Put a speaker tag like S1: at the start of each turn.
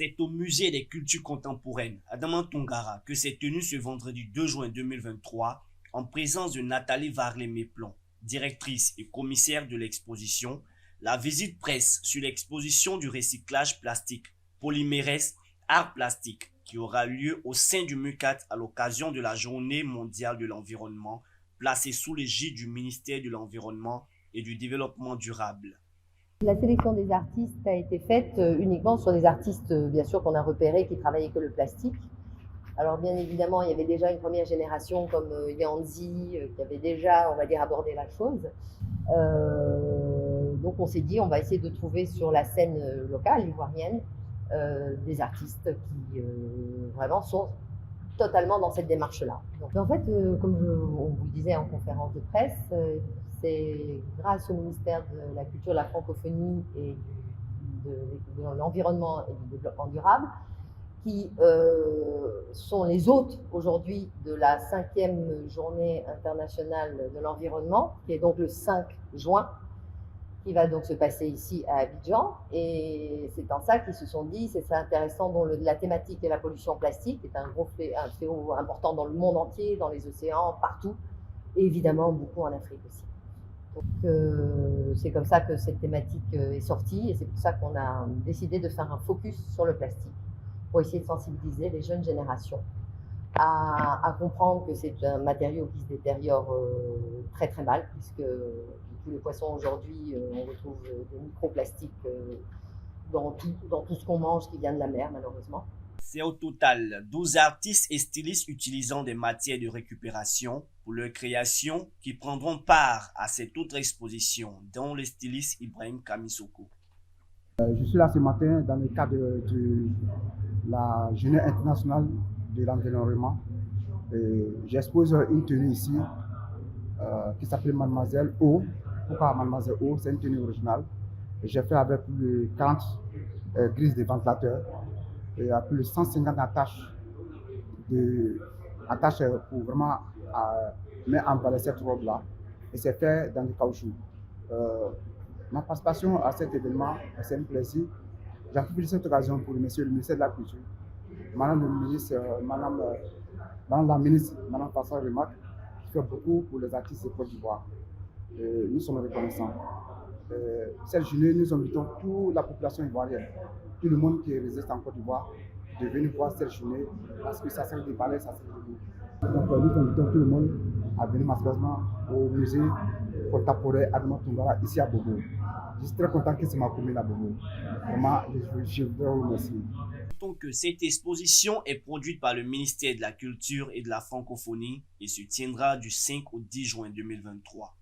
S1: C'est au Musée des cultures contemporaines, à Damantongara, que s'est tenu ce vendredi 2 juin 2023, en présence de Nathalie Varlet-Méplon, directrice et commissaire de l'exposition, la visite presse sur l'exposition du recyclage plastique, polymérès, art plastique, qui aura lieu au sein du MUCAT à l'occasion de la Journée mondiale de l'environnement, placée sous l'égide du ministère de l'Environnement et du Développement durable.
S2: La sélection des artistes a été faite uniquement sur des artistes, bien sûr, qu'on a repérés qui travaillaient que le plastique. Alors bien évidemment, il y avait déjà une première génération comme Yanzi qui avait déjà, on va dire, abordé la chose. Donc on s'est dit, on va essayer de trouver sur la scène locale, ivoirienne, des artistes qui vraiment sont totalement dans cette démarche-là. Donc en fait, comme on vous le disait en conférence de presse, c'est grâce au ministère de la Culture, de la Francophonie et de l'Environnement et du Développement durable qui sont les hôtes aujourd'hui de la 5e journée internationale de l'environnement, qui est donc le 5 juin, qui va donc se passer ici à Abidjan. Et c'est en ça qu'ils se sont dit, c'est intéressant, dont la thématique est la pollution plastique, qui est un fléau important dans le monde entier, dans les océans, partout, et évidemment beaucoup en Afrique aussi. Donc c'est comme ça que cette thématique est sortie, et c'est pour ça qu'on a décidé de faire un focus sur le plastique, pour essayer de sensibiliser les jeunes générations à comprendre que c'est un matériau qui se détériore très très mal, puisque tous les poissons aujourd'hui, on retrouve des microplastiques dans tout ce qu'on mange qui vient de la mer, malheureusement.
S1: C'est au total 12 artistes et stylistes utilisant des matières de récupération pour leur création qui prendront part à cette autre exposition, dont le styliste Ibrahim Kamisoko.
S3: Je suis là ce matin dans le cadre de la Journée internationale de l'environnement. J'expose une tenue ici qui s'appelle Mademoiselle O. Pourquoi Mademoiselle O? C'est une tenue originale. J'ai fait avec plus de 40 grises de ventilateurs et plus de 150 attaches pour vraiment mettre en valeur cette robe-là. Et c'est fait dans du caoutchouc. Ma participation à cet événement, c'est un plaisir. J'en profite de cette occasion pour remercier le ministère de la Culture, Madame le ministre, Madame la ministre, Madame Fassal Remarque, qui fait beaucoup pour les artistes de Côte d'Ivoire. Nous sommes reconnaissants. Cette journée, nous invitons toute la population ivoirienne, tout le monde qui résiste en Côte d'Ivoire, de venir voir cette journée parce que ça sert de balai, ça sert de nous. Donc nous invitons tout le monde à venir massivement au musée contemporain à Damantongara, ici à Bobo. Je suis très content que c'est ma commune à Bobo. Vraiment, je voudrais vous remercier.
S1: Donc, cette exposition est produite par le ministère de la Culture et de la Francophonie et se tiendra du 5 au 10 juin 2023.